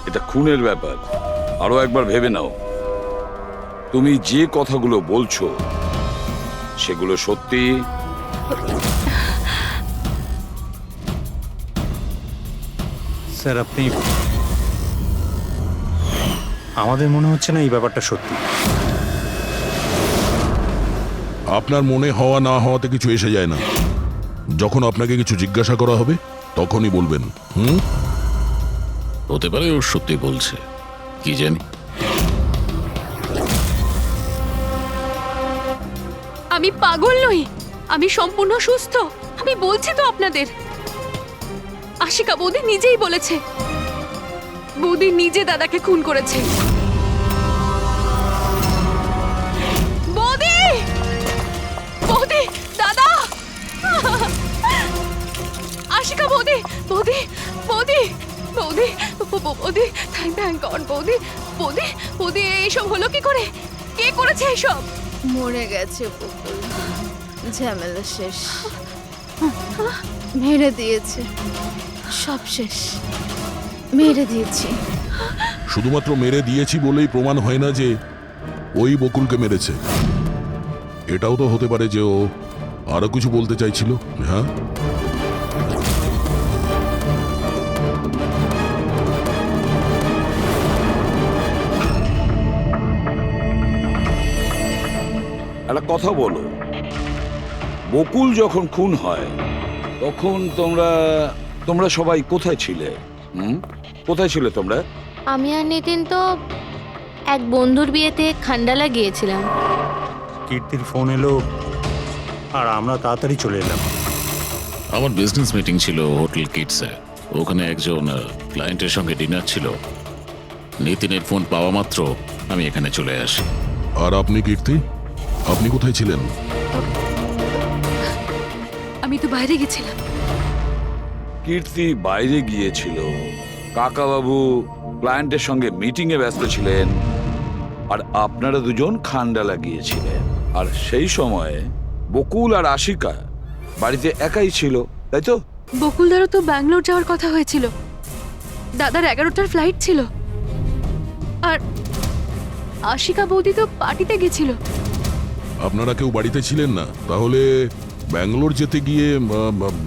এটা খুনের ব্যাপার। আরো একবার ভেবে নাও, তুমি যে কথাগুলো বলছো সেগুলো সত্যি? স্যার আপনি, আমাদের মনে হচ্ছে না এই ব্যাপারটা সত্যি। আপনার মনে হওয়া না হওয়াতে কিছু এসে যায় না। যখন আপনাকে কিছু জিজ্ঞাসা করা হবে তখনই বলবেন। হতে পারে ও সত্যি বলছে, কি জানি। আমি পাগল নই, আমি সম্পূর্ণ সুস্থ। আমি বলছি তো আপনাদের, আশিকা বৌদি নিজেই বলেছে বৌদি নিজে দাদাকে খুন করেছে। বৌদি, বৌদি, দাদা, আশিকা বৌদি, বৌদি, বৌদি, বৌদি, বৌদি, থ্যাংক গড বৌদি, বৌদি, বৌদি, এইসব হলো কি করে? কে করেছে এইসব? মরে গেছে বকুল, ঝামেলা শেষ, মেরে দিয়েছে, সব শেষ, মেরে দিয়েছি। শুধুমাত্র মেরে দিয়েছি বলেই প্রমাণ হয় না যে ওই বকুলকে মেরেছে। এটাও তো হতে পারে যে ও আরো কিছু বলতে চাইছিল। হ্যাঁ, একটা কথা বলো, বকুল যখন খুন হয় তখন তোমরা সবাই কোথায় ছিলে? কোথায় ছিলে তোমরা? আমি আর নিতিন তো এক বন্ধুর বিয়েতে খান্ডালা গিয়েছিলাম। কীর্তির ফোন এলো আর আমরা তাড়াতাড়ি চলে এলাম। আমার বিজনেস মিটিং ছিল হোটেল কিটসে। ওখানে একজন ক্লায়েন্টের সঙ্গে ডিনার ছিল। নিতিনের ফোন পাওয়া মাত্র আমি এখানে চলে আসি। আর আপনি কীর্তি, আপনি কোথায় ছিলেন? আমি তো বাইরে গেছিলাম। কীর্তি বাইরে গিয়েছিল, কাকাবাবু ক্লায়েন্টের সঙ্গে মিটিং এ ব্যস্ত ছিলেন, আর আপনারা দুজন খান্ডালা গিয়েছিলেন। আর সেই সময় বকুল আর আশিকা বাড়িতে একাই ছিল, তাই তো? বকুলদারও তো ব্যাঙ্গালোর যাওয়ার কথা হয়েছিল, দাদার 11টার ফ্লাইট ছিল, আর আশিকা বৌদি তো পার্টিতে গেছিল। আপনারা কেউ বাড়িতে ছিলেন না? তাহলে ব্যাঙ্গালোর যেতে গিয়ে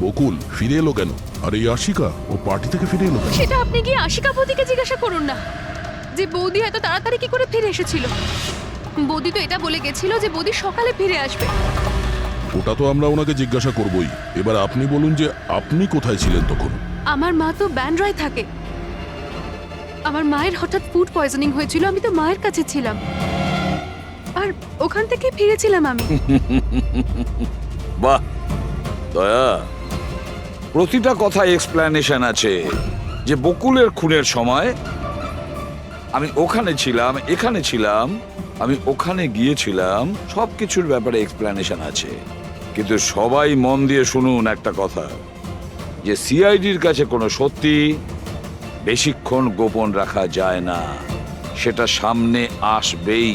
বকুল ফিরে এলো কেন? আর এই আশিকা ও পার্টি থেকে ফিরে এলো কেন? সেটা আপনি গিয়ে আশিকা বৌদিকে জিজ্ঞাসা করুন না, যে বৌদি এত তাড়াতাড়ি কি করে ফিরে এসেছিল। বৌদি তো এটা বলে গেছিল যে বৌদি সকালে ফিরে আসবে। ওটা তো আমরা ওনাকে জিজ্ঞাসা করবই। এবার আপনি বলুন যে আপনি কোথায় ছিলেন তখন? আমার মা তো ব্যান্ড্রায় থাকে, আমার মায়ের হঠাৎ ফুড পয়জনিং হয়েছিল, আমি তো মায়ের কাছে ছিলাম, আর ওখান থেকে ফিরেছিলাম আমি। বাহ দয়া, প্রতিটা কথা এক্সপ্লেনেশন আছে। যে বকুলের খুনের সময় আমি ওখানে ছিলাম, এখানে ছিলাম, আমি ওখানে গিয়েছিলাম, সবকিছুর ব্যাপারে এক্সপ্লেনেশন আছে। কিন্তু সবাই মন দিয়ে শুনুন একটা কথা, যে সিআইডির কাছে কোনো সত্যি বেশিক্ষণ গোপন রাখা যায় না, সেটা সামনে আসবেই।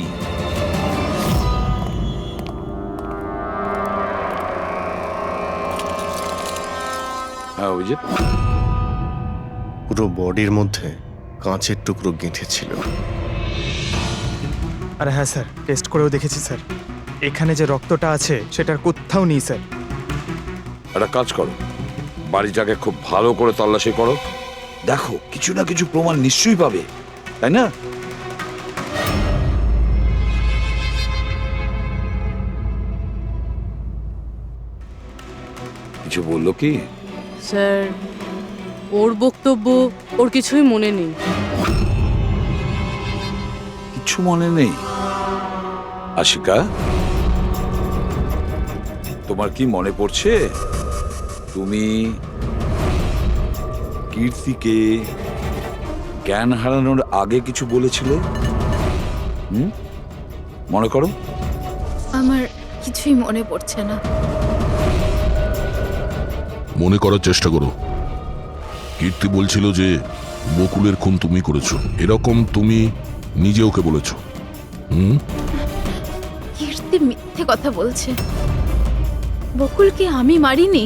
হ্যাঁ, অভিজিৎ, পুরো বডির মধ্যে কাঁচের টুকরো গেঁথে ছিল। আরে হ্যাঁ স্যার, টেস্ট করেও দেখেছি স্যার, এখানে যে রক্তটা আছে সেটার কোথাও নেই স্যার। একটা কাজ করো, বাড়িটাকে খুব ভালো করে তল্লাশি করো, দেখো কিছু না কিছু প্রমাণ নিশ্চয়ই পাবে, তাই না? কিছু বললো কি? স্যার, ওর বক্তব্য ওর কিছুই মনে নেই। কিছু মনে নেই? আশিকা, তোমার কি মনে পড়ছে তুমি কীর্তিকে জ্ঞান হারানোর আগে কিছু বলেছিলে? মনে করো। আমার কিছুই মনে পড়ছে না। মনে করার চেষ্টা করো। কীর্তি বলছিল যে বকুলের খুন তুমি করেছো, এরকম তুমি নিজে ওকে বলেছো। কীর্তি মিথ্যে কথা বলছে, বকুলকে আমি মারিনি।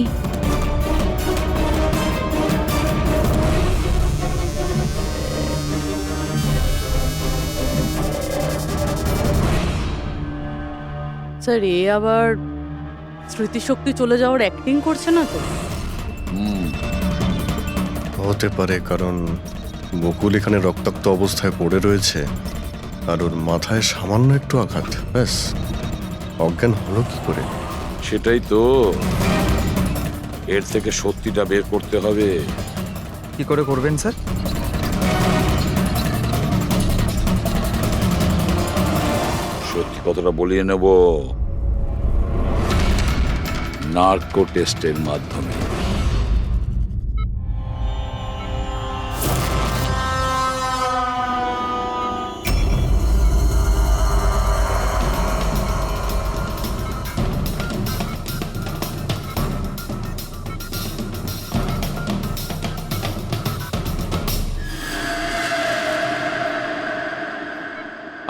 স্যার এ আবার স্মৃতিশক্তি চলে যাওয়ার অ্যাক্টিং করছে না তো? হতে পারে, কারণ বকুল এখানে রক্তাক্ত অবস্থায় পড়ে রয়েছে আর ওর মাথায় সামান্য একটু আঘাত, ব্যাস অজ্ঞান হলো কি করে? সেটাই তো, এর থেকে সত্যিটা বের করতে হবে। কি করে করবেন স্যার? সত্যি কথাটা বলিয়ে নেব নার্কো টেস্টের মাধ্যমে।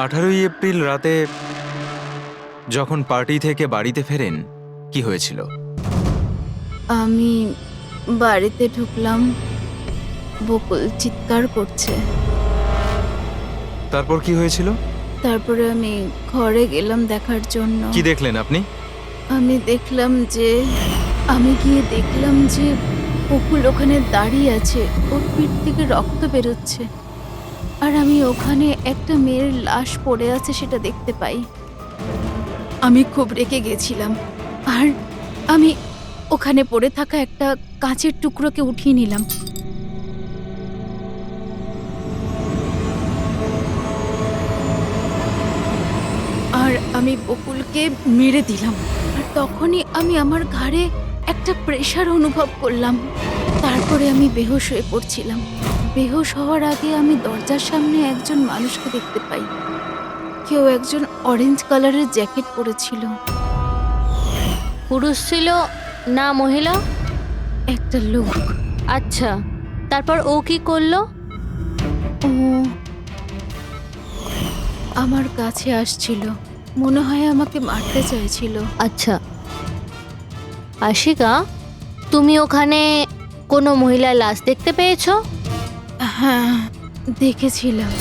আঠারোই এপ্রিল রাতে যখন পার্টি থেকে বাড়িতে ফেরেন, কি হয়েছিল? আমি বাড়িতে ঢুকলাম, বকুল চিৎকার করছে। তারপর কি হয়েছিল? তারপরে আমি ঘরে গেলাম দেখার জন্য। কি দেখলেন আপনি? আমি গিয়ে দেখলাম যে বকুল ওখানে দাঁড়িয়ে আছে, ওর পিঠ থেকে রক্ত বেরোচ্ছে, আর আমি ওখানে একটা মেয়ের লাশ পড়ে আছে সেটা দেখতে পাই। আমি খুব রেগে গেছিলাম, আর আমি ওখানে পড়ে থাকা একটা কাঁচের টুকরোকে উঠিয়ে নিলাম। আর আমি বকুলকে মেরে দিলাম, আর তখনই আমি আমার ঘাড়ে একটা প্রেশার অনুভব করলাম। তারপরে আমি বেহুশ হয়ে পড়ছিলাম। বেহুশ হওয়ার আগে আমি দরজার সামনে একজন মানুষকে দেখতে পাই। কেউ একজন অরেঞ্জ কালারের জ্যাকেট পরেছিল। পুরুষ ছিল না মহিলা? একটা লোক। আচ্ছা, তারপর ও কি করলো? ও আমার কাছে আসছিল, মনে হয় আমাকে মারতে চাইছিল। আচ্ছা আশিকা, তুমি ওখানে কোনো মহিলার লাশ দেখতে পেয়েছো? হ্যাঁ, দেখেছিলাম।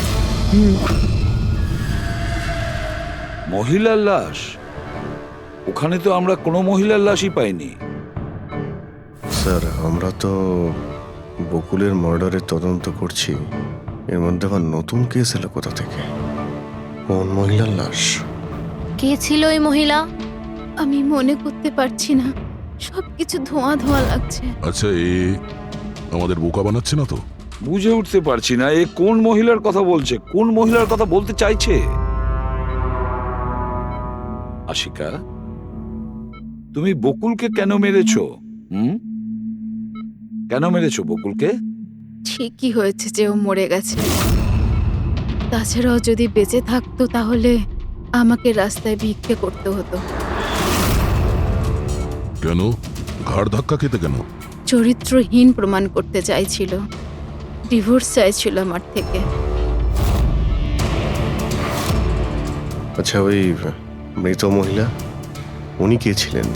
মহিলার লাশ? ওখানে তো আমরা কোনো মহিলার লাশই পাইনি। স্যার, আমরা তো বকুলের মার্ডারের তদন্ত করছি, এর মধ্যে আবার নতুন কেস এলো কোথা থেকে? কোন মহিলার লাশ? কে ছিল ওই মহিলা? আমি মনে করতে পারছি না, সবকিছু ধোঁয়া ধোঁয়া লাগছে। আচ্ছা, এ আমাদের বোকা বানাচ্ছে না তো? বুঝে উঠতে পারছি না এ কোন মহিলার কথা বলছে, কোন মহিলার কথা বলতে চাইছে। আশিকা, তুমি বকুলকে কেন মেরেছো? কেন মেরেছো বকুলকে? ঠিকই হয়েছে যে ও মরে গেছে। তাছাড়াও যদি বেঁচে থাকতো তাহলে আমাকে রাস্তায় ভিক্ষে করতে হতো। কেন? ঘাড় ধাক্কা খেতে কেন? চরিত্রহীন প্রমাণ করতে চাইছিল, ডিভোর্স চাইছিল আমার থেকে। আচ্ছা, ওই মৃত মহিলা, উনি কে ছিলেন?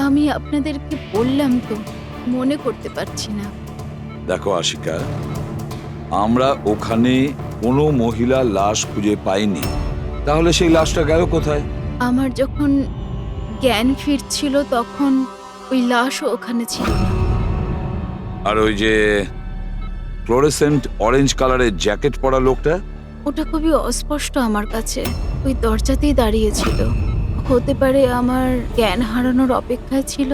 আমি আপনাদেরকে বললাম তো, মনে করতে পারছি না। দেখো আশিকা, আমরা ওখানে কোনো মহিলার লাশ খুঁজে পাইনি, তাহলে সেই লাশটা গেল কোথায়? আমার যখন জ্ঞান ফিরছিল তখন ওই লাশও ওখানে ছিল না। আর ওই যে ফ্লোরেসেন্ট অরেঞ্জ কালারের জ্যাকেট পরা লোকটা? ওটা খুবই অস্পষ্ট আমার কাছে, ওই দরজাতেই দাঁড়িয়েছিল। হতে পারে আমার জ্ঞান হারানোর অপেক্ষায় ছিল।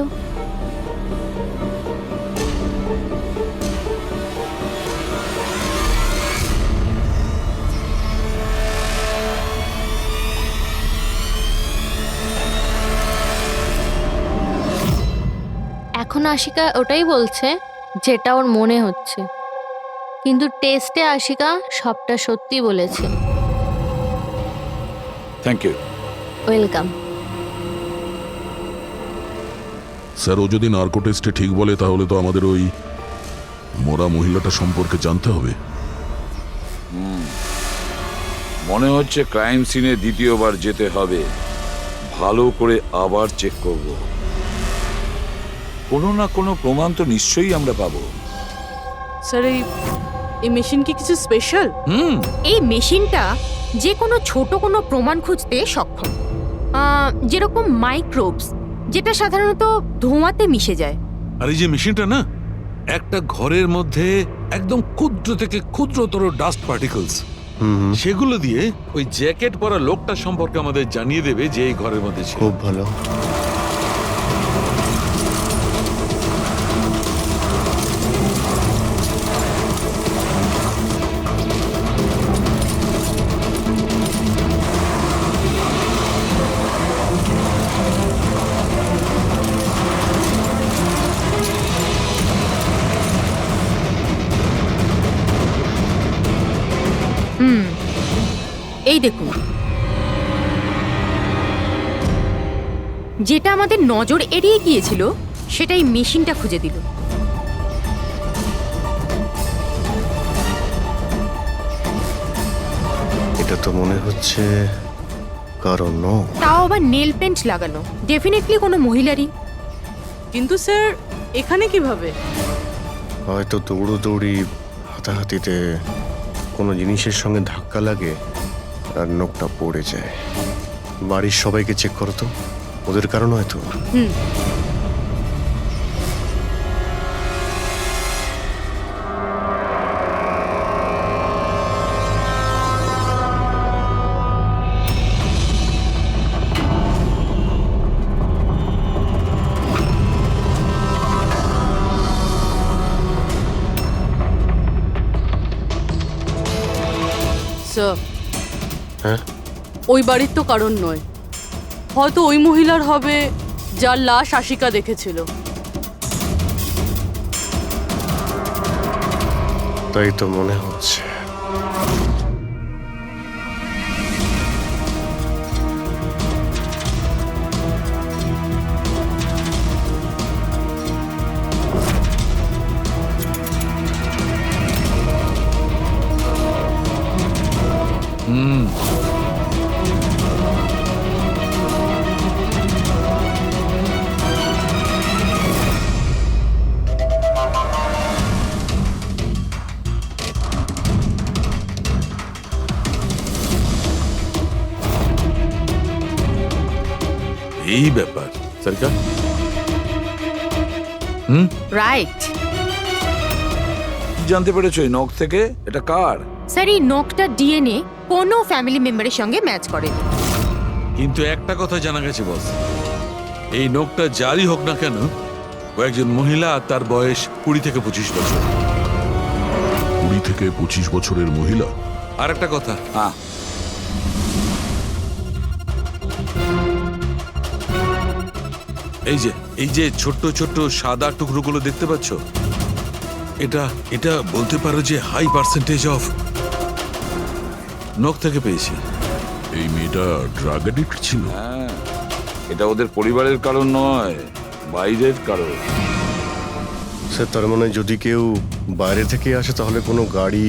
এখন আশিকা ওটাই বলছে যেটা ওর মনে হচ্ছে, কিন্তু টেস্টে আশিকা সবটা সত্যি বলেছে। Thank you. ওয়েলকাম। স্যার, ও যদি নার্কো টেস্টে ঠিক বলে তাহলে তো আমাদের ওই মরা মহিলাটা সম্পর্কে জানতে হবে। মনে হচ্ছে ক্রাইম সিনে দ্বিতীয়বার যেতে হবে, ভালো করে আবার চেক করব। কোনো না কোনো প্রমাণ তো নিশ্চয়ই আমরা পাবো। স্যার এই মেশিন কি কিছু স্পেশাল? এই মেশিনটা যে কোনো ছোট কোনো প্রমাণ খুঁজতে সক্ষম। যেরকম মাইক্রোবস, যেটা সাধারণত ধোঁয়াতে মিশে যায়। আর এই যে মেশিনটা না, একটা ঘরের মধ্যে একদম ক্ষুদ্র থেকে ক্ষুদ্রতর ডাস্ট পার্টিকলস, সেগুলো দিয়ে ওই জ্যাকেট পরা লোকটা সম্পর্কে আমাদের জানিয়ে দেবে যে এই ঘরের মধ্যে ছিল। খুব ভালো। এই দেখুন, যেটা আমাদের নজর এড়িয়ে গিয়েছিল সেটাই মেশিনটা খুঁজে দিল। এটা তো মনে হচ্ছে কারণ নখ। তাও আবার নেল পেন্ট লাগানো, ডেফিনেটলি কোনো মহিলারই। কিন্তু স্যার এখানে কিভাবে? হয়তো দৌড়োদৌড়ি, হাতাহাতিতে কোনো জিনিসের সঙ্গে ধাক্কা লাগে আর নখটা পড়ে যায়। বাড়ির সবাইকে চেক করো তো, ওদের কারণ হয়তো। স্যার, হ্যাঁ, ওই বাড়ির তো কারণ নয়, হয়তো ওই মহিলার হবে যার লাশ আশিকা দেখেছিল। তাই তো মনে হচ্ছে। এই ব্যাপার সরকার। রাইট। জানতে পেরেছো এই নখ থেকে এটা কার? স্যার, এই নখটা ডিএনএ কোনো ফ্যামিলি মেম্বারের সঙ্গে ম্যাচ করেনি। কিন্তু একটা কথা জানা গেছে বস, এই নখটা যারই হোক না কেন, ও একজন মহিলা আর তার বয়স 20 থেকে 25 বছর। 20 থেকে 25 বছরের মহিলা? আর একটা কথা, হ্যাঁ, এই যে ছোট্ট ছোট্ট সাদা টুকরোগুলো দেখতে পাচ্ছ, এটা বলতে পারো যে হাই পার্সেন্টেজ অফ নখ থেকে পেয়েছি। এই মেয়েটা ড্রাগ অ্যাডিক্ট ছিল? হ্যাঁ, এটা ওদের পরিবারের কারণ নয়, বাইরের কারণ। স্যার, তার মানে যদি কেউ বাইরে থেকে আসে তাহলে কোনো গাড়ি,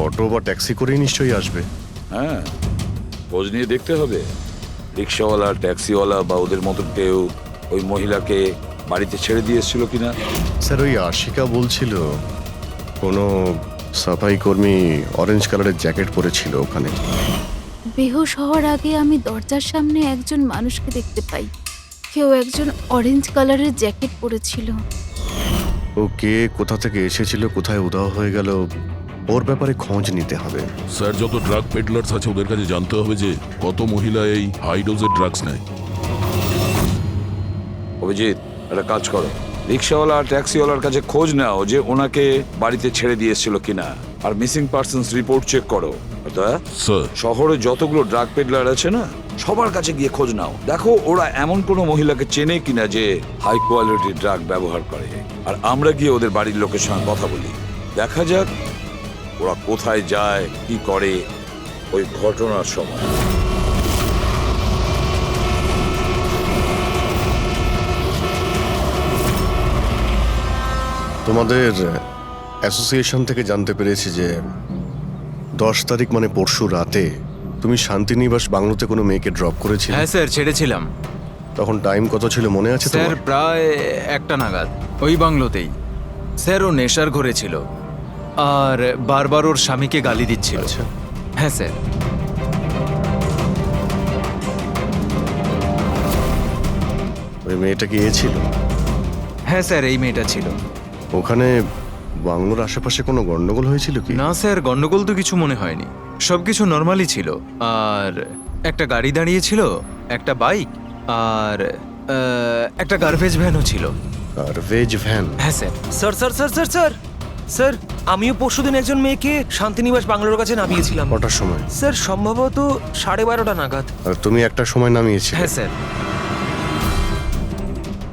অটো বা ট্যাক্সি করেই নিশ্চয়ই আসবে। হ্যাঁ, খোঁজ নিয়ে দেখতে হবে রিক্সাওয়ালা, ট্যাক্সিওয়ালা বা ওদের মতো কেউ ওই মহিলাকে বাড়িতে ছেড়ে দিয়ে এসেছিল কিনা। স্যার, ওই আশিকা বলছিল কোনো সাফাই কর্মী অরেঞ্জ কালারের জ্যাকেট পরেছিল ওখানে। বেহুশ হওয়ার আগে আমি দরজার সামনে একজন মানুষকে দেখতে পাই, কেউ একজন অরেঞ্জ কালারের জ্যাকেট পরেছিল। ও কে, কোথা থেকে এসেছিল, কোথায় উধাও হয়ে গেল, ওর ব্যাপারে খোঁজ নিতে হবে। স্যার, যত ড্রাগ পেডলার্স আছে ওদের কাছে জানতে হবে যে কত মহিলা এই হাই ডোজের ড্রাগস নেয়। অভিজিৎ, একটা কাজ করো, রিক্সাওয়ালা আর ট্যাক্সিওয়ালার কাছে খোঁজ নাও যে ওনাকে বাড়িতে ছেড়ে দিয়ে এসেছিল কিনা, আর মিসিং পার্সনস রিপোর্ট চেক করো। স্যার, শহরে যতগুলো ড্রাগ পেডলার আছে না, সবার কাছে গিয়ে খোঁজ নাও, দেখো ওরা এমন কোনো মহিলাকে চেনে কিনা যে হাই কোয়ালিটি ড্রাগ ব্যবহার করে। আর আমরা গিয়ে ওদের বাড়ির লোকের সঙ্গে কথা বলি, দেখা যাক ওরা কোথায় যায়, কি করে ওই ঘটনার সময়। তোমাদের অ্যাসোসিয়েশন থেকে জানতে পেরেছি যে 10 তারিখ মানে পরশু রাতে তুমি শান্তিনিবাস বাংলোতে কোনো মেয়েকে ড্রপ করেছিলে। হ্যাঁ স্যার, ছেড়েছিলাম। তখন টাইম কত ছিল মনে আছে স্যার, তোমার? প্রায় 1টা নাগাদ, ওই বাংলোতেই। স্যার, ও নেশার ঘরে ছিল আর বারবার ওর স্বামীকে গালি দিচ্ছিল। আচ্ছা। হ্যাঁ স্যার। ওই মেয়েটা কি এ ছিল? হ্যাঁ স্যার, এই মেয়েটা ছিল। ওখানে বাংলোর আশেপাশে কোনো গন্ডগোল হয়েছিল কি? না স্যার, গন্ডগোল তো কিছু মনে হয়নি, সবকিছু নর্মালি ছিল। আর একটা গাড়ি দাঁড়িয়ে ছিল, একটা বাইক, আর একটা গার্বেজ ভ্যানও ছিল। Garbage van? হ্যাঁ sir. Sir sir sir sir sir sir, আমিও পরশুদিন একজন মেয়েকে শান্তিনিবাস বাংলোর কাছে নামিয়েছিলাম। কটার সময়? স্যার সম্ভবত 12:30 নাগাদ। আর তুমি একটা সময় নামিয়েছিলে? হ্যাঁ স্যার।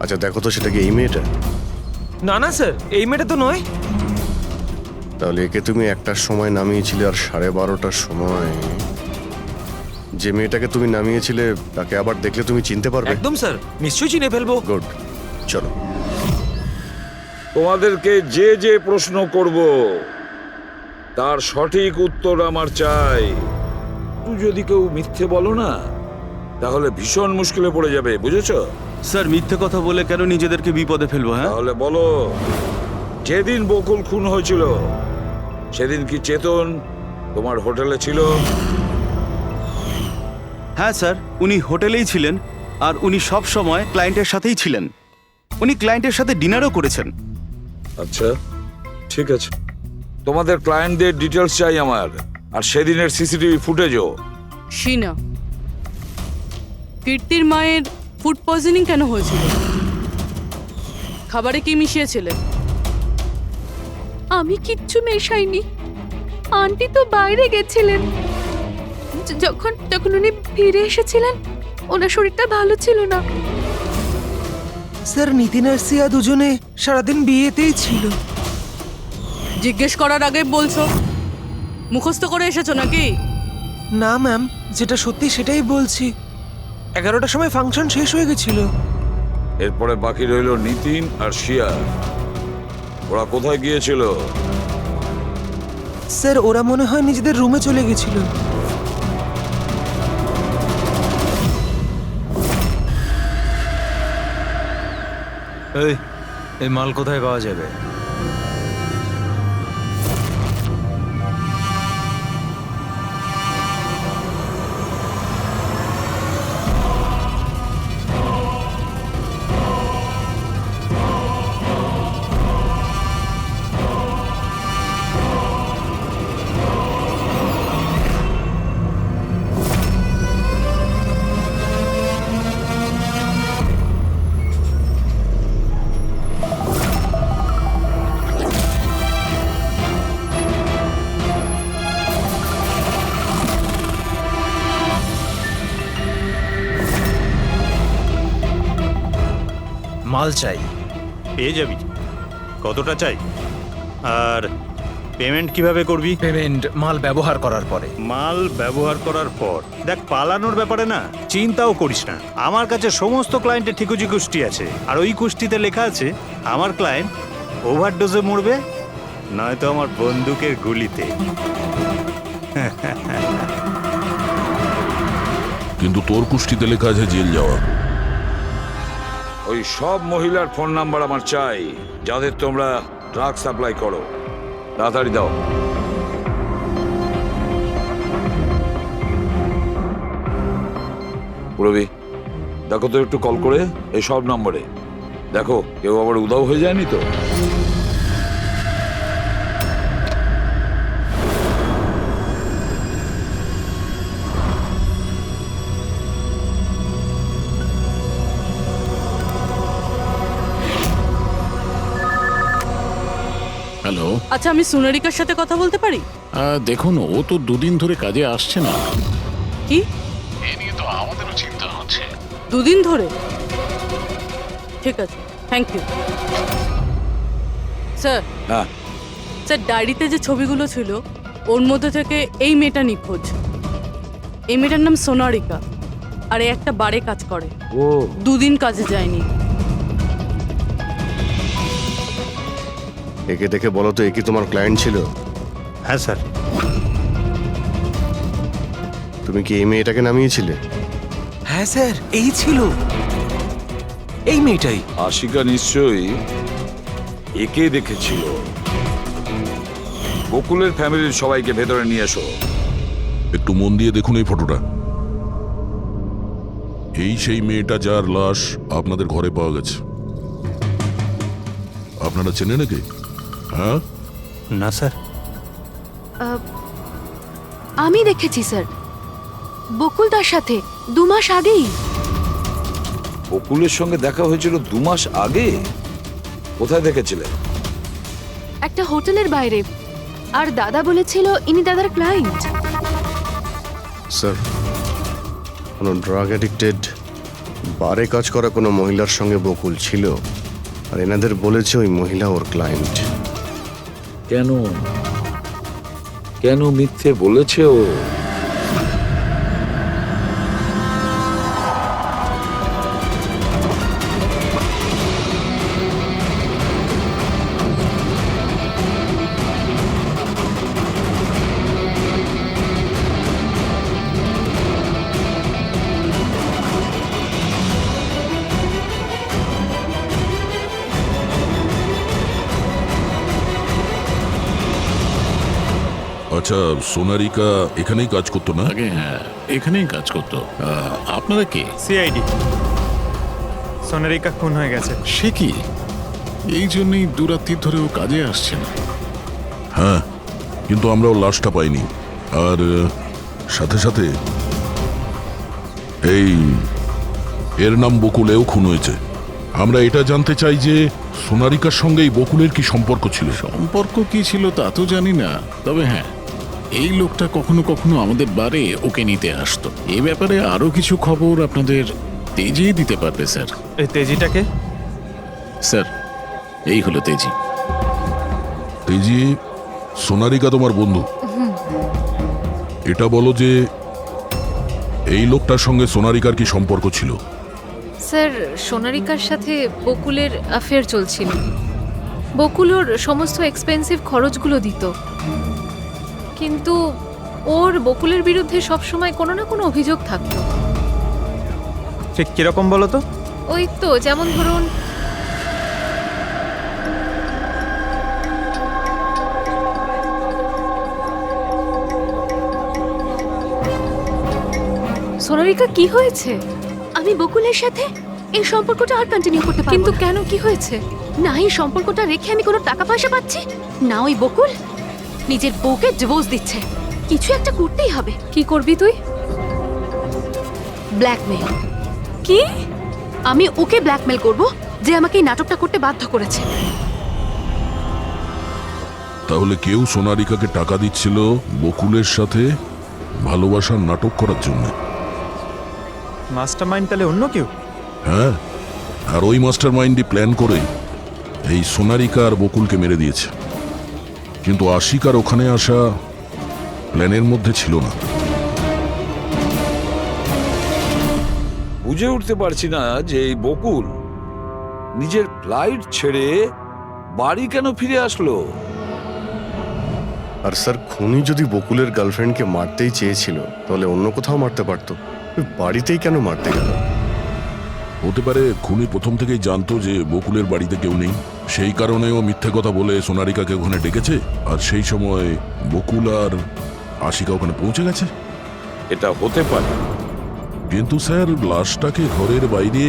আচ্ছা দেখো তো, সেটা কি এই মেয়েটা? না না স্যার, এই মেয়েটা তো নয়। তাহলে একে তুমি একটার সময় নামিয়েছিলে, আর 12:30টার সময় যে মেয়েটাকে তুমি নামিয়েছিলে তাকে আবার দেখলে তুমি চিনতে পারবে? একদম স্যার, নিশ্চয়ই চিনে ফেলবো। গুড, চলো। তোমাদেরকে যে যে প্রশ্ন করব তার সঠিক উত্তর আমার চাই। তুই যদি কেউ মিথ্যে বলো না, তাহলে ভীষণ মুশকিলে পড়ে যাবে, বুঝেছো? স্যার, মিথ্যে কথা বলে কেন নিজেদেরকে বিপদে ফেলবো? হ্যাঁ, তাহলে বলো, যেদিন বকুল খুন হয়েছিল সেদিন কি চেতন তোমার হোটেলে ছিল? হ্যাঁ স্যার, উনি হোটেলেই ছিলেন, আর উনি সব সময় ক্লায়েন্টের সাথেই ছিলেন। উনি ক্লায়েন্টের সাথে ডিনারও করেছেন। আচ্ছা, ঠিক আছে। তোমাদের ক্লায়েন্টদের ডিটেলস চাই আমার, আর সেদিনের সিসিটিভি ফুটেজও। শিনা, কীর্তির মায়ের ফুড পয়জনিং কেন হয়েছিল? খাবারে কি মিশিয়েছিলে? আমি কিচ্ছু মেশাইনি। আন্টি তো বাইরে গেছিলেন। যখন তখন উনি ফিরে এসেছিলেন, ওনার শরীরটা ভালো ছিল না। স্যার, নিতিন আর সিয়া দুজনে সারাদিন বিয়েতেই ছিল। জিজ্ঞেস করার আগে বলছো, মুখস্থ করে এসেছো নাকি? না ম্যাম, যেটা সত্যি সেটাই বলছি। 11টার সময় ফাংশন শেষ হয়ে গেছিল। এরপরে বাকি রইল নিতিন আর শিয়া। ওরা কোথায় গিয়েছিল? স্যার, ওরা মনে হয় নিজেদের রুমে চলে গেছিল। এই মাল কোথায় পাওয়া যাবে? মাল চাই। পেয়ে যাবি। কতটা চাই? আর পেমেন্ট কিভাবে করবি? পেমেন্ট মাল ব্যবহার করার পরে। মাল ব্যবহার করার পর দেখ, পালানোর ব্যাপারে না চিন্তাও করিস না। আমার কাছে সমস্ত ক্লায়েন্টের ঠিকুজি কুষ্টি আছে, আর ওই কুষ্টিতে লেখা আছে আমার ক্লায়েন্ট ওভারডোজে মরবে, নয়তো আমার বন্দুকের গুলিতে। কিন্তু তোর কুষ্টিতে লেখা আছে জেল যাওয়া। ওই সব মহিলার ফোন নাম্বার আমার চাই, যাদের তোমরা ড্রাগ সাপ্লাই করো। তাড়াতাড়ি দাও। পুরবি, দেখো তো একটু কল করে এই সব নম্বরে। দেখো কেউ আবার উধাও হয়ে যায়নি তো। হ্যালো। আচ্ছা, আমি সোনারিকার সাথে কথা বলতে পারি? দেখুন, ও তো দুদিন ধরে কাজে আসছে না। কি? এ নিয়ে তো আমাদেরও চিন্তা হচ্ছে। দুদিন ধরে? ঠিক আছে, থ্যাংক ইউ স্যার। হ্যাঁ স্যার, ডায়েরিতে যে ছবিগুলো ছিল ওর মধ্যে থেকে এই মেয়েটা নিখোঁজ। এই মেয়েটার নাম সোনারিকা, আর এ একটা বারে কাজ করে। ও, দুদিন কাজে যায়নি। একে দেখে বলো তো, এ কি তোমার ক্লায়েন্ট ছিল? হ্যাঁ স্যার। তুমি কি এই মেয়েটাকে নামিয়েছিলে? হ্যাঁ স্যার, এই ছিল, এই মেয়েটাই। আশিকা নিশ্চয়ই একে দেখেছিল। বকুলের ফ্যামিলির সবাইকে ভেতরে নিয়ে এসো। একটু মন দিয়ে দেখুন এই ফটোটা। এই সেই মেয়েটা যার লাশ আপনাদের ঘরে পাওয়া গেছে। আপনারা চেনেন নাকি? হ্যাঁ, না স্যার। আমি দেখেছি স্যার, বকুলদার সাথে 2 মাস আগেই। বকুলের সঙ্গে দেখা হয়েছিল 2 মাস আগে? কোথায় দেখেছিলে? একটা হোটেলের বাইরে। আর দাদা বলেছিল ইনি দাদার ক্লায়েন্ট। স্যার, কোনো ড্রাগ অ্যাডিক্টেড বারে কাজ করা কোনো মহিলার সঙ্গে বকুল ছিল, আর এনাদের বলেছে ওই মহিলা ওর ক্লায়েন্ট। কেন কেন মিথ্যে বলেছে ও? আচ্ছা, সোনারিকা এখানেই কাজ করতো না? আগে হ্যাঁ, এখানেই কাজ করতো। আপনারা কে? সিআইডি। সোনারিকা খুন হয়ে গেছে। সে কি? এই জন্যই দুরাত্রির ধরেও কাজে আসছে না। হ্যাঁ, কিন্তু আমরাও লাশটা পাইনি। আর সাথে সাথে এই এর নাম বকুলেও খুন হয়েছে। আমরা এটা জানতে চাই যে সোনারিকার সঙ্গে এই বকুলের কি সম্পর্ক ছিল? সম্পর্ক কি ছিল তা তো জানি না, তবে হ্যাঁ, এই লোকটা কখনো কখনো আমাদের বারে ওকে নিতে আসতো। এই ব্যাপারে আরো কিছু খবর আপনাদের তেজি দিতে পারবে স্যার। এই তেজিটাকে? স্যার, এই হলো তেজি। তেজি, সোনারিকা তোমার বন্ধু। এটা বলো যে এই লোকটার সঙ্গে সোনারিকার কি সম্পর্ক ছিল? স্যার, সোনারিকার সাথে বকুলের অ্যাফেয়ার চলছিল। বকুল ওর সমস্ত এক্সপেন্সিভ খরচগুলো দিত, কিন্তু ওর বকুলের বিরুদ্ধে সবসময় কোনো না কোনো অভিযোগ থাকতো। ঠিক কিরকম বলো তো? ওই তো, যেমন ধরুন সোনারিকা, কি হয়েছে? আমি বকুলের সাথে এই সম্পর্কটা আর কন্টিনিউ করতে পারবো কিন্তু না। কেন, কি হয়েছে? না এই সম্পর্কটা রেখে আমি কোনো টাকা পয়সা পাচ্ছি না, ওই বকুল নিজের বউকে ডিভোর্স দিচ্ছে। কিছু একটা করতেই হবে। কি করবি তুই? ব্ল্যাকমেল। কি? আমি ওকে ব্ল্যাকমেল করব যে আমাকে এই নাটকটা করতে বাধ্য করেছে। তাহলে কেউ সোনারিকাকে টাকা দিচ্ছিল বকুলের সাথে ভালোবাসার নাটক করার জন্য? মাস্টারমাইন্ড তাহলে অন্য কেউ? হ্যাঁ, আর ওই মাস্টার মাইন্ডই প্ল্যান করে এই সোনারিকা আর বকুলকে মেরে দিয়েছে। কিন্তু আশিকার ওখানে আসা প্ল্যানের মধ্যে ছিল না। বুঝে উঠতে পারছি না যে এই বকুল নিজের ফ্লাইট ছেড়ে বাড়ি কেন ফিরে আসলো। আর স্যার, খুনি যদি বকুলের গার্লফ্রেন্ডকে মারতেই চেয়েছিল, তাহলে অন্য কোথাও মারতে পারতো। ওই বাড়িতেই কেন মারতে গেল? হতে পারে খুনি প্রথম থেকেই জানতো যে বকুলের বাড়িতে কেউ নেই, সেই কারণে ও মিথ্যে কথা বলে সোনারিকাকে ওখানে ডেকেছে, আর সেই সময় বকুল আর আশিকা ওখানে পৌঁছে গেছে। এটা হতে পারে, কিন্তু স্যার, লাশটাকে ঘরের বাইরে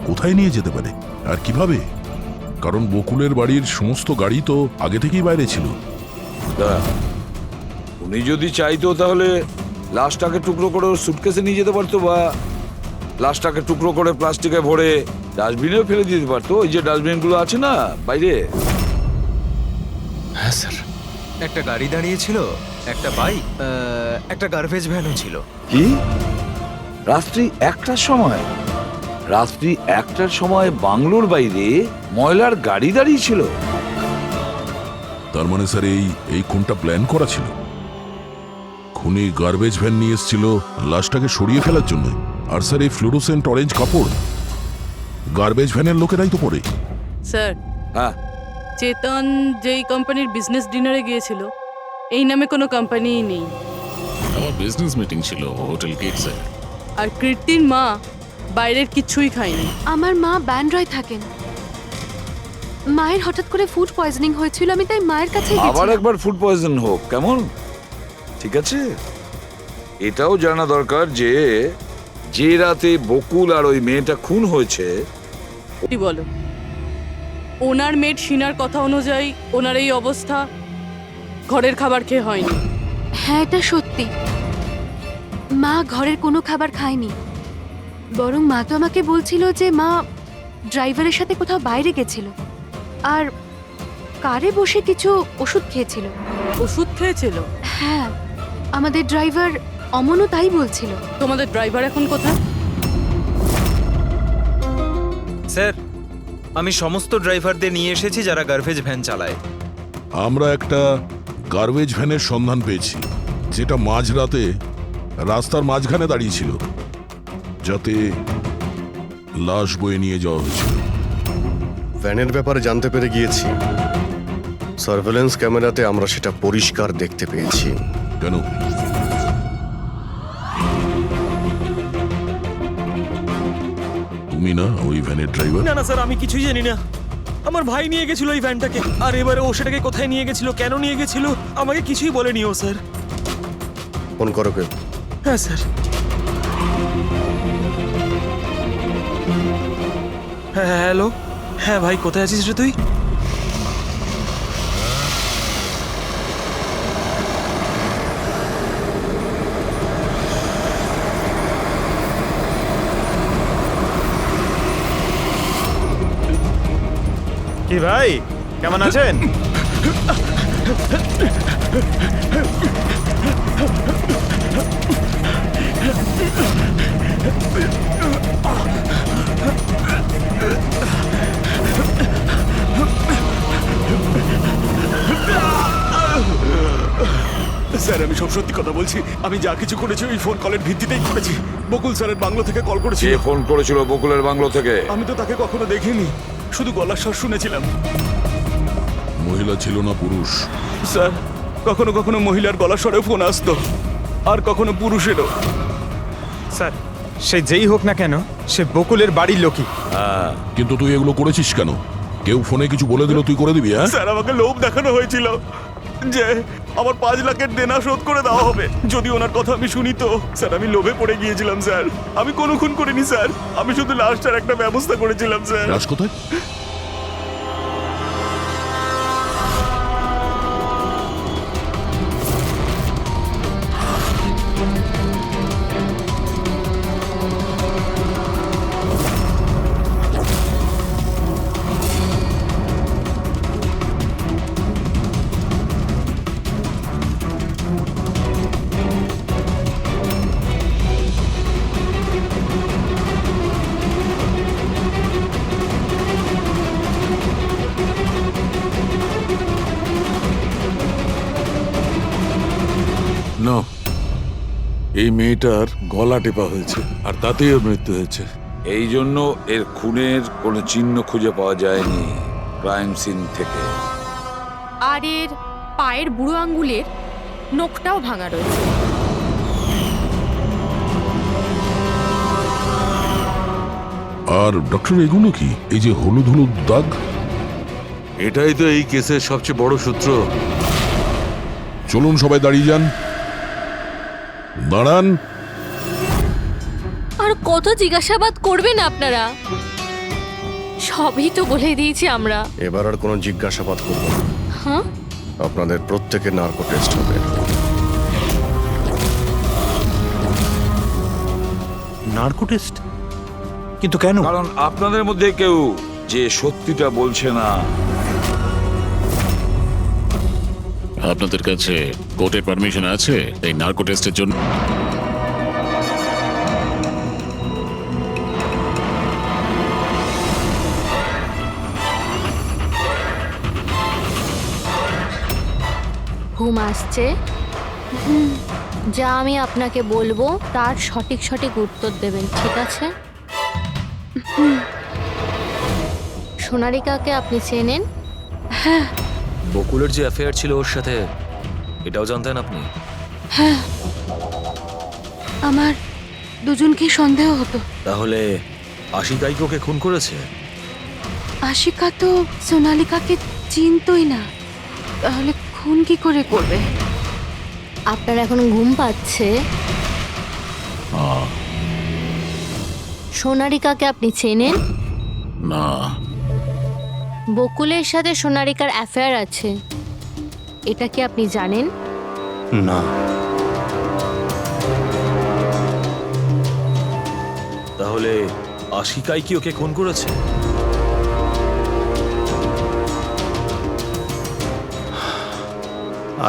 কোথায় নিয়ে যেতে পারে আর কিভাবে? কারণ বকুলের বাড়ির সমস্ত গাড়ি তো আগে থেকেই বাইরে ছিল। উনি যদি চাইতো তাহলে লাশটাকে টুকরো করে ওর সুটকেসে নিয়ে যেতে পারতো, বা লাশটাকে টুকরো করে প্লাস্টিকে ভরে ডাস্টবিনেও ফেলে দিতে পারতো। ওই যে ডাস্টবিনগুলো আছে না বাইরে। হ্যাঁ স্যার। একটা গাড়ি দাঁড়িয়েছিল, একটা বাইক, একটা গার্বেজ ভ্যানও ছিল। কি? রাত্রি 1টার সময়? রাত্রি 1টার সময় বাংলোর বাইরে ময়লার গাড়ি দাঁড়িয়ে ছিল? তার মানে স্যার এই খুনটা প্ল্যান করা ছিল। খুনি গার্বেজ ভ্যান নিয়ে এসেছিল লাশটাকে সরিয়ে ফেলার জন্য। আর স্যার, এই ফ্লুরোসেন্ট অরেঞ্জ কাপড় গার্বেজ ভ্যানের লোকেরাই তো পরে। স্যার, হ্যাঁ, চেতন যেই কোম্পানির বিজনেস ডিনারে গিয়েছিল, এই নামে কোনো কোম্পানিই নেই। আমার বিজনেস মিটিং ছিল হোটেল কিটসে। আর কীর্তির মা বাইরের কিছুই খায়নি। আমার মা ব্যান্ড্রয় থাকেন। মায়ের হঠাৎ করে ফুড পয়জনিং হয়েছিল, আমি তাই মায়ের কাছে আবার একবার ফুড পয়জন হোক কেমন? ঠিক আছে, এটাও জানা দরকার যে যে রাতে বকুল আর ওই মেয়েটা খুন হয়েছে, কি বলো? ওনার মেড সিনার কথা অনুযায়ী ওনার এই অবস্থা ঘরের খাবার খেয়ে হয়নি। হ্যাঁ, এটা সত্যি। মা ঘরের কোনো খাবার খায়নি, বরং মা তো আমাকে বলছিল যে মা ড্রাইভারের সাথে কোথাও বাইরে গেছিল আর কারে বসে কিছু ওষুধ খেয়েছিল। ওষুধ খেয়েছিল? হ্যাঁ, আমাদের ড্রাইভার অমনও তাই বলছিল। তোমাদের ড্রাইভার এখন কোথায়? স্যার, আমি সমস্ত ড্রাইভারদের নিয়ে এসেছি যারা গার্বেজ ভ্যান চালায়। আমরা একটা গার্বেজ ভ্যানের সন্ধান পেয়েছি, যেটা মাঝরাতে রাস্তার মাঝখানে দাঁড়িয়েছিল, যাতে লাশ বয়ে নিয়ে যাওয়া হয়েছিল। ভ্যানের ব্যাপারে জানতে পেরে গিয়েছি। সার্ভেলেন্স ক্যামেরাতে আমরা সেটা পরিষ্কার দেখতে পেয়েছি। কেন? তুমি না ওই ভ্যানের ড্রাইভার? না না স্যার, আমি কিছুই জানি না। আমার ভাই নিয়ে গেছিল ওই ভ্যানটাকে, আর এবারে ও সেটাকে কোথায় নিয়ে গেছিল, কেন নিয়ে গেছিল, আমাকে কিছুই বলেনি ও স্যার। ফোন করো কে? হ্যাঁ স্যার। হ্যাঁ হ্যালো, হ্যাঁ ভাই কোথায় আছিস রে তুই? কি ভাই, কেমন আছেন? স্যার, আমি সব সত্যি কথা বলছি। আমি যা কিছু করেছি ওই ফোন কলের ভিত্তিতেই করেছি। বকুল স্যারের বাংলো থেকে কল করেছিল। কে ফোন করেছিল বকুলের বাংলো থেকে? আমি তো তাকে কখনো দেখিনি, শুধু গলার স্বর শুনেছিলাম। মহিলা ছিল না পুরুষ? স্যার, কখনো কখনো মহিলার গলার স্বরেও ফোন আসতো, আর কখনো পুরুষেরও। স্যার, সে যেই হোক না কেন, সে বকুলের বাড়ির লোকই। কিন্তু তুই এগুলো করেছিস কেন? কেউ ফোনে কিছু বলে দিল তুই করে দিবি? হ্যাঁ স্যার, আমাকে লোভ দেখানো হয়েছিল যে আমার 5 লাখের দেনা শোধ করে দেওয়া হবে যদি ওনার কথা আমি শুনি। তো স্যার, আমি লোভে পড়ে গিয়েছিলাম স্যার। আমি কোনো খুন করিনি স্যার, আমি শুধু লাশটার একটা ব্যবস্থা করেছিলাম স্যার। লাশ কোথায়? না, এই মেয়েটার গলা টেপা হয়েছে আর তাতেই ওর মৃত্যু হয়েছে। এই জন্য এর খুনের কোনো চিহ্ন খুঁজে পাওয়া যায়নি ক্রাইম সিন থেকে। আর এর পায়ের বুড়ো আঙ্গুলের নখটাও ভাঙা রয়েছে। আর ডক্টর, এগুলো কি? এই যে হলুদ হলুদ দাগ? এটাই তো এই কেসের সবচেয়ে বড় সূত্র। চলুন সবাই দাঁড়িয়ে যান। দাঁড়ান। আর কত জিজ্ঞাসাবাদ করবেন আপনারা? সবই তো বলে দিয়েছি আমরা। এবার আর কোনো জিজ্ঞাসাবাদ করব না। হ্যাঁ, আপনাদের প্রত্যেকের নার্কো টেস্ট হবে। Narco test? কিন্তু কেন? কারণ আপনাদের মধ্যে কেউ যে সত্যিটা বলছে না। আপনাদের কাছে কোর্টের পারমিশন আছে এই নার্কো টেস্টের জন্য? ঘুম আসছে? যা আমি আপনাকে বলবো তার সঠিক সঠিক উত্তর দেবেন, ঠিক আছে? সোনারিকাকে আপনি চেনেন? হ্যাঁ বকুলের যে অ্যাফেয়ার ছিল ওর সাথে, এটাও জানতেন আপনি? হ্যাঁ, আমার দুজনকেই সন্দেহ হতো। তাহলে আশিকাই ওকে খুন করেছে? আশিকা তো সোনালিকাকে চিনতই না, তাহলে খুন কি করে করবে? আপনার এখন ঘুম পাচ্ছে? সোনারিকাকে আপনি চেনেন? না। বকুলের সাথে সোনারিকার অ্যাফেয়ার আছে, এটা কি আপনি জানেন? না। তাহলে আশিকাই কি ওকে খুন করেছে?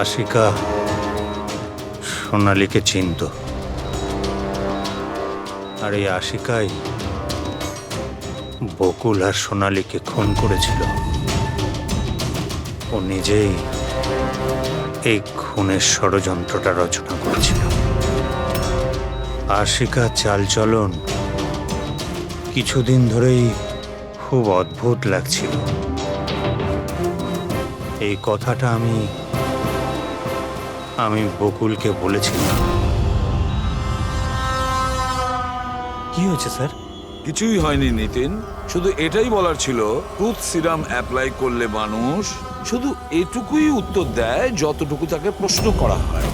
আশিকা সোনালীকে চিনত, আর এই আশিকাই বকুল আর সোনালীকে খুন করেছিল। ও নিজেই এই খুনের ষড়যন্ত্রটা রচনা করেছিল। আশিকা চালচলন কিছুদিন ধরেই খুব অদ্ভুত লাগছিল। এই কথাটা আমি বকুলকে বলেছিলাম। কি হয়েছে স্যার? কিছুই হয়নি নিতিন, শুধু এটাই বলার ছিল টুথ সিরাম অ্যাপ্লাই করলে মানুষ শুধু এটুকুই উত্তর দেয় যতটুকু তাকে প্রশ্ন করা হয়,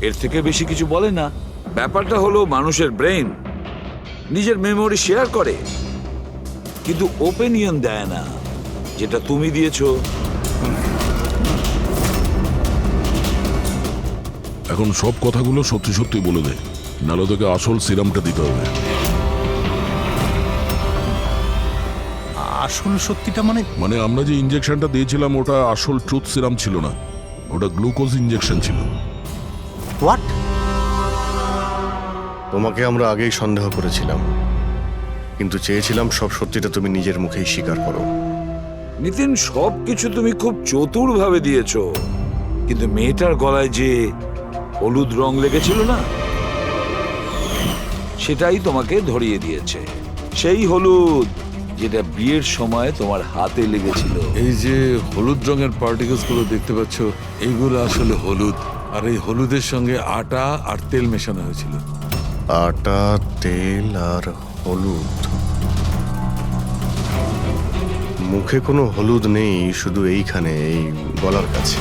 এর থেকে বেশি কিছু বলে না। ব্যাপারটা হলো মানুষের ব্রেন নিজের মেমোরি শেয়ার করে, কিন্তু ওপিনিয়ন দেয় না, যেটা তুমি দিয়েছো। এখন সব কথাগুলো সত্যি সত্যি বলে দে, নাহলে তোকে আসল সিরামটা দিতে হবে। আসল সত্যিটা মানে আমরা যে ইঞ্জেকশনটা দিয়েছিলাম ওটা আসল ট্রুথ সিরাম ছিল না, ওটা গ্লুকোজ ইঞ্জেকশন ছিল। হোয়াট? তোমাকে আমরা আগেই সন্দেহ করেছিলাম, কিন্তু চেয়েছিলাম সব সত্যিটা তুমি নিজের মুখেই স্বীকার করো। নিতিন, সবকিছু তুমি খুব চতুর ভাবে দিয়েছো, কিন্তু মেয়েটার গলায় যে হলুদ রং লেগেছিল না, সেটাই তোমাকে ধরিয়ে দিয়েছে। সেই হলুদ যেটা বিয়ের সময় তোমার হাতে লেগেছিল। এই যে হলুদ রঙের পার্টিকেলস গুলো দেখতে পাচ্ছ, এইগুলো আসলে হলুদ, আর এই হলুদের সঙ্গে আটা আর তেল মেশানো হয়েছিল। আটা, তেল আর হলুদ। মুখে কোনো হলুদ নেই, শুধু এইখানে, এই গলার কাছে।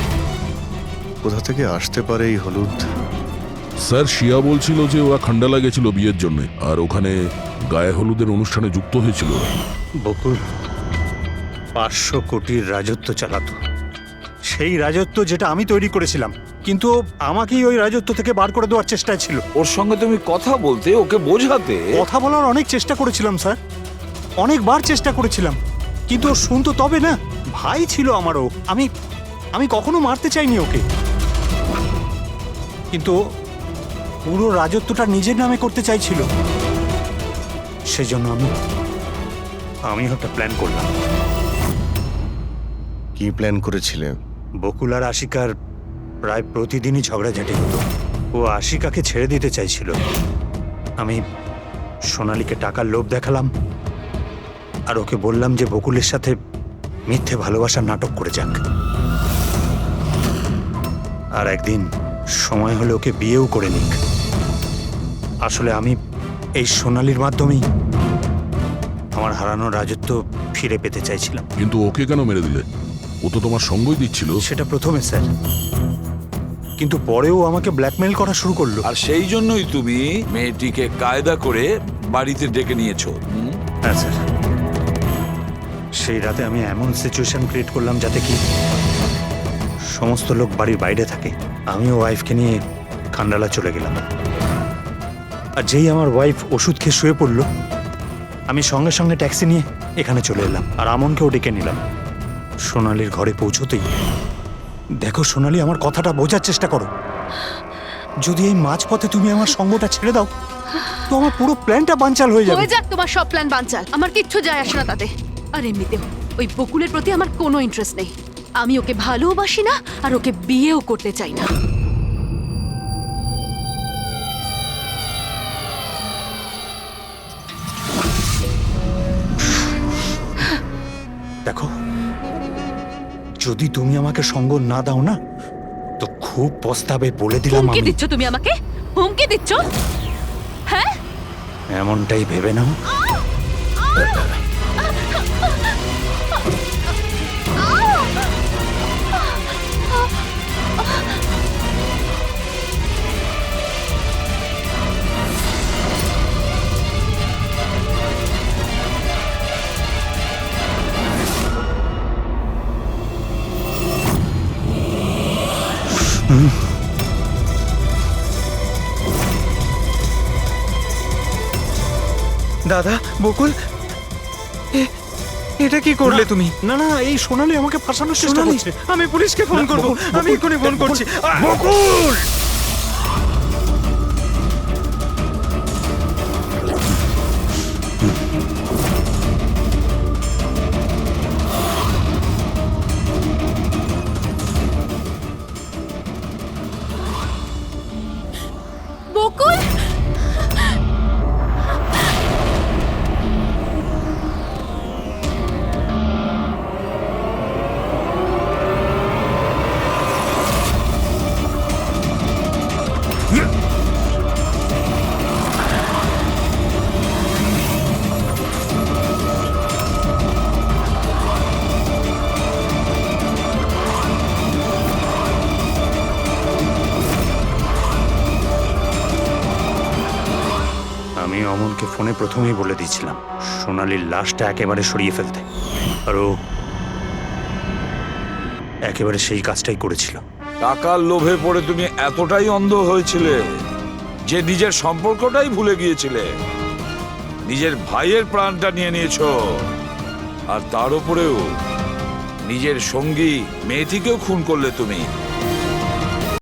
কোথা থেকে আসতে পারে এই হলুদ? স্যার শিয়া বলছিল যে ওরা খান্ডালা গেছিল বিয়ের জন্য, আর ওখানে গায়ে হলুদের অনুষ্ঠানে যুক্ত হয়েছিল। বকুল 500 কোটির রাজত্ব চালাতো, সেই রাজত্ব যেটা আমি তৈরি করেছিলাম, কিন্তু আমাকেই ওই রাজত্ব থেকে বার করে দেওয়ার চেষ্টায় ছিল। ওর সঙ্গে তুমি কথা বলতে, ওকে বোঝাতে। কথা বলার অনেক চেষ্টা করেছিলাম স্যার, অনেকবার চেষ্টা করেছিলাম, কিন্তু ও শুনতো তবে না। ভাই ছিল আমারও, আমি কখনো মারতে চাইনি ওকে, কিন্তু পুরো রাজত্বটা নিজের নামে করতে চাইছিল। সেজন্য আমি একটা প্ল্যান করলাম। কি প্ল্যান করেছিলে? বকুল আর আশিকার প্রায় প্রতিদিনই ঝগড়াঝাটি হতো। ও আশিকাকে ছেড়ে দিতে চাইছিল। আমি সোনালীকে টাকার লোভ দেখালাম, আর ওকে বললাম যে বকুলের সাথে মিথ্যে ভালোবাসার নাটক করে যাক। আর একদিন সময় হলে ওকে বিয়েও করে নিক। আসলে আমি এই সোনালীর মাধ্যমেই আমার হারানো রাজত্ব ফিরে পেতে চাইছিলাম। কিন্তু ওকে কেন মেরে দিলে? ও তো তোমার সঙ্গই দিচ্ছিল। সেটা প্রথমে স্যার, কিন্তু পরেও আমাকে ব্ল্যাকমেল করা শুরু করলো। আর সেই জন্যই তুমি মেয়েটিকে কায়দা করে বাড়িতে ডেকে নিয়েছো। হ্যাঁ স্যার, সেই রাতে আমি এমন সিচুয়েশন ক্রিয়েট করলাম যাতে কি সমস্ত লোক বাড়ির বাইরে থাকে। আমিও ওয়াইফকে নিয়ে খান্ডালা চলে গেলাম, আর যেই আমার ওয়াইফ ওষুধ খেয়ে শুয়ে পড়লো, আমি সঙ্গে সঙ্গে ট্যাক্সি নিয়ে এখানে চলে এলাম, আর আমনকেও ডেকে নিলাম। সোনালীর ঘরে পৌঁছতেই, দেখো সোনালী, আমার কথাটা বোঝার চেষ্টা করো। যদি এই মাঝপথে তুমি আমার সঙ্গটা ছেড়ে দাও, তো আমার পুরো প্ল্যানটা বানচাল হয়ে যাবে। হয়ে যাক তোমার সব প্ল্যান বানচাল, আমার কিচ্ছু যায় আসে না তাতে। আর এমনিতেও ওই বকুলের প্রতি আমার কোনো ইন্টারেস্ট নেই। আমি ওকে ভালোবাসি না, আর ওকে বিয়েও করতে চাই না। দেখো, যদি তুমি আমাকে সঙ্গ না দাও না, তো খুব পস্তাবে, বলে দিলাম। হুমকি আমি দিচ্ছ তুমি আমাকে? হুমকি দিচ্ছ? হ্যাঁ, এমনটাই ভেবে নাও। দাদা বকুল এটা কি করলে তুমি? না না, এই সোনালি আমাকে ফাঁসানোর চেষ্টা সোনালি, করছে। আমি পুলিশকে ফোন করব। আমি এক্ষুনি ফোন করছি। বকুল! বকুল আমি অমনকে ফোনে প্রথমেই বলে দিয়েছিলাম সোনালির লাশটা একেবারে সরিয়ে ফেলতে, আর ও একেবারে সেই কাজটাই করেছিল। টাকার লোভে পড়ে তুমি এতটাই অন্ধ হয়েছিলে যে নিজের সম্পর্কটাই ভুলে গিয়েছিলে, নিজের ভাইয়ের প্রাণটা নিয়ে নিয়েছো, আর তার উপরেও নিজের সঙ্গী মেয়েটিকেও খুন করলে তুমি।